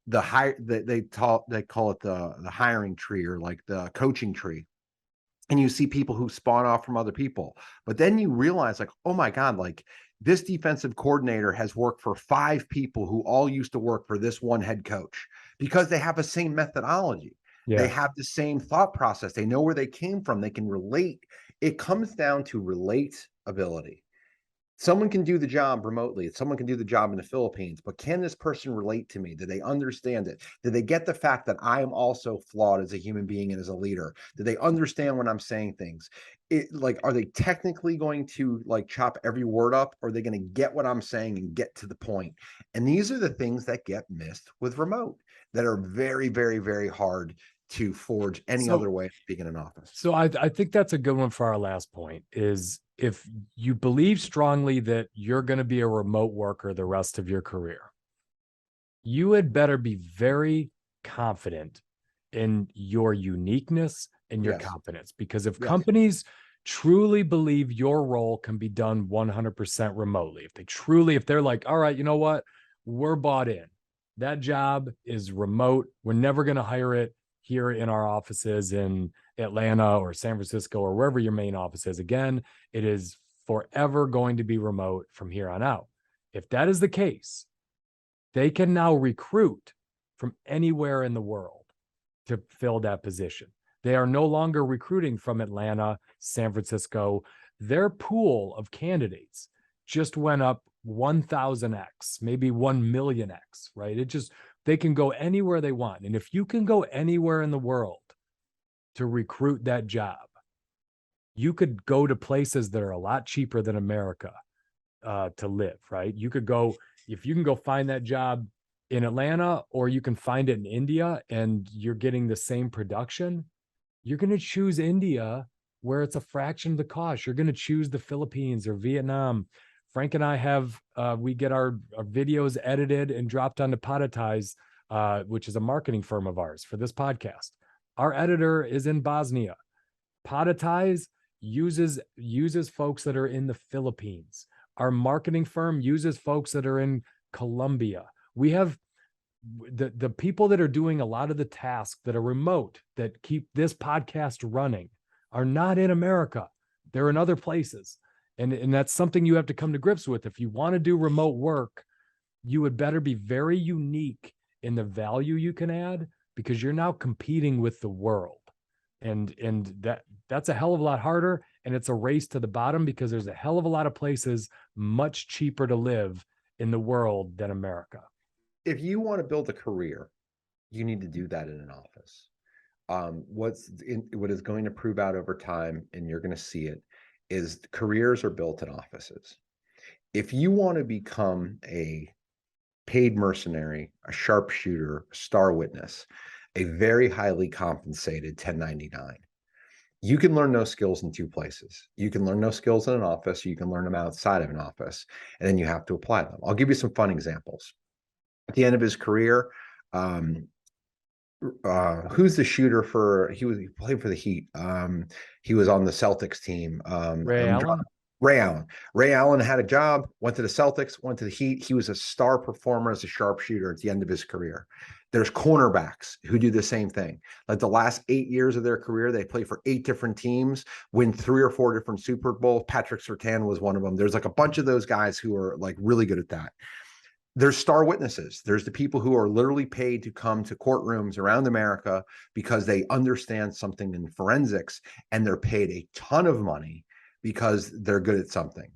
they call it the hiring tree, or like the coaching tree. And you see people who spawn off from other people. But then you realize, like, oh my God, like this defensive coordinator has worked for 5 people who all used to work for this one head coach, because they have the same methodology. Yeah. They have the same thought process. They know where they came from. They can relate. It comes down to relatability. Someone can do the job remotely. Someone can do the job in the Philippines, but can this person relate to me? Do they understand it? Do they get the fact that I am also flawed as a human being and as a leader? Do they understand when I'm saying things? Are they technically going to like chop every word up, or are they going to get what I'm saying and get to the point? And these are the things that get missed with remote, that are very, very, very hard to forge any other way of being in an office. So I think that's a good one for our last point, is if you believe strongly that you're going to be a remote worker the rest of your career, you had better be very confident in your uniqueness and your competence. Because if companies truly believe your role can be done 100% remotely, if they're like, all right, you know what, we're bought in, that job is remote, we're never going to hire it here in our offices in Atlanta or San Francisco or wherever your main office is. Again, it is forever going to be remote from here on out. If that is the case, they can now recruit from anywhere in the world to fill that position. They are no longer recruiting from Atlanta, San Francisco. Their pool of candidates just went up 1,000x, maybe 1 millionx, right? They can go anywhere they want. And if you can go anywhere in the world to recruit that job, you could go to places that are a lot cheaper than America to live, right? You could go, if you can go find that job in Atlanta, or you can find it in India and you're getting the same production, you're going to choose India where it's a fraction of the cost. You're going to choose the Philippines or Vietnam. Frank and I have, we get our videos edited and dropped onto Podetize, which is a marketing firm of ours for this podcast. Our editor is in Bosnia. Podetize uses folks that are in the Philippines. Our marketing firm uses folks that are in Colombia. We have the people that are doing a lot of the tasks that are remote, that keep this podcast running, are not in America. They're in other places. And that's something you have to come to grips with. If you want to do remote work, you would better be very unique in the value you can add, because you're now competing with the world. And that's a hell of a lot harder. And it's a race to the bottom, because there's a hell of a lot of places much cheaper to live in the world than America. If you want to build a career, you need to do that in an office. What is going to prove out over time, and you're going to see it, is careers are built in offices. If you want to become a paid mercenary, a sharpshooter, a star witness, a very highly compensated 1099, you can learn those skills in 2 places. You can learn those skills in an office, or you can learn them outside of an office, and then you have to apply them. I'll give you some fun examples. At the end of his career, who's the shooter he played for the Heat. He was on the Celtics team. Ray Allen. Ray Allen had a job, went to the Celtics, went to the Heat. He was a star performer as a sharpshooter at the end of his career. There's cornerbacks who do the same thing. Like the last 8 years of their career, they play for 8 different teams, win 3 or 4 different Super Bowls. Patrick Surtain was one of them. There's like a bunch of those guys who are like really good at that. There's star witnesses. There's the people who are literally paid to come to courtrooms around America because they understand something in forensics, and they're paid a ton of money because they're good at something.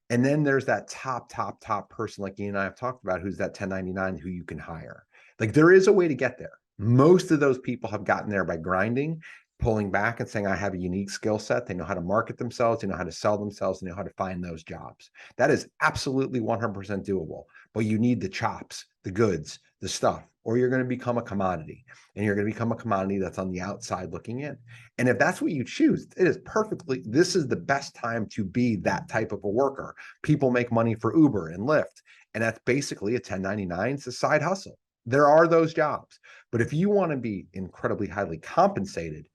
And then there's that top person like you and I have talked about, who's that 1099 who you can hire. Like there is a way to get there. Most of those people have gotten there by grinding, pulling back and saying, I have a unique skill set. They know how to market themselves. They know how to sell themselves. They know how to find those jobs. That is absolutely 100% doable. But you need the chops, the goods, the stuff, or you're going to become a commodity. And you're going to become a commodity that's on the outside looking in. And if that's what you choose, this is the best time to be that type of a worker. People make money for Uber and Lyft. And that's basically a 1099. It's a side hustle. There are those jobs. But if you want to be incredibly highly compensated,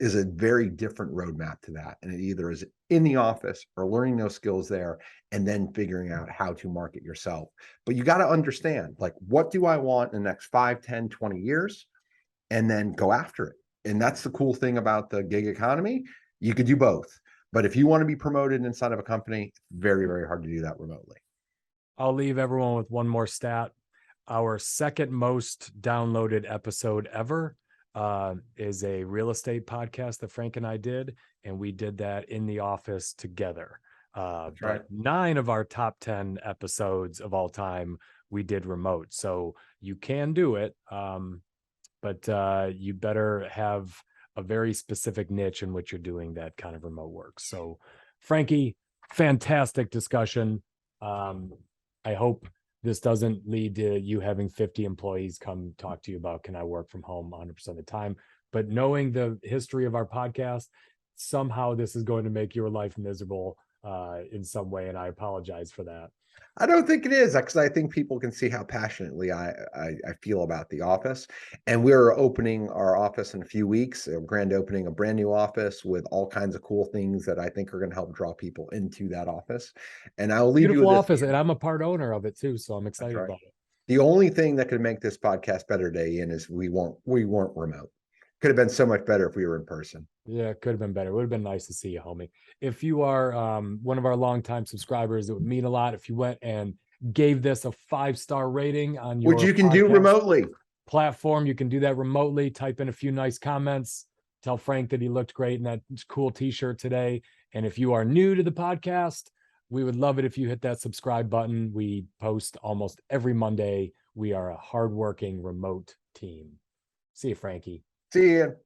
is a very different roadmap to that. And it either is in the office or learning those skills there and then figuring out how to market yourself. But you got to understand, like, what do I want in the next 5, 10, 20 years? And then go after it. And that's the cool thing about the gig economy. You could do both. But if you want to be promoted inside of a company, it's very, very hard to do that remotely. I'll leave everyone with one more stat. Our second most downloaded episode ever is a real estate podcast that Frank and I did, and we did that in the office together. Right. But 9 of our top 10 episodes of all time, we did remote. So you can do it, but you better have a very specific niche in which you're doing that kind of remote work. So Frankie, fantastic discussion. I hope this doesn't lead to you having 50 employees come talk to you about, can I work from home 100% of the time? But knowing the history of our podcast, somehow this is going to make your life miserable in some way. And I apologize for that. I don't think it is, because I think people can see how passionately I feel about the office. And we're opening our office in a few weeks, a grand opening, a brand new office with all kinds of cool things that I think are going to help draw people into that office. And I'll leave Beautiful you with office, this. and I'm a part owner of it too, so I'm excited Right. about it. The only thing that could make this podcast better today, Ian, is we weren't remote. Could have been so much better if we were in person. Yeah, it could have been better. It would have been nice to see you, homie. If you are one of our longtime subscribers, it would mean a lot if you went and gave this a 5-star rating on your Which you can do podcast remotely. platform. You can do that remotely. Type in a few nice comments. Tell Frank that he looked great in that cool t-shirt today. And if you are new to the podcast, we would love it if you hit that subscribe button. We post almost every Monday. We are a hardworking remote team. See you, Frankie. See you.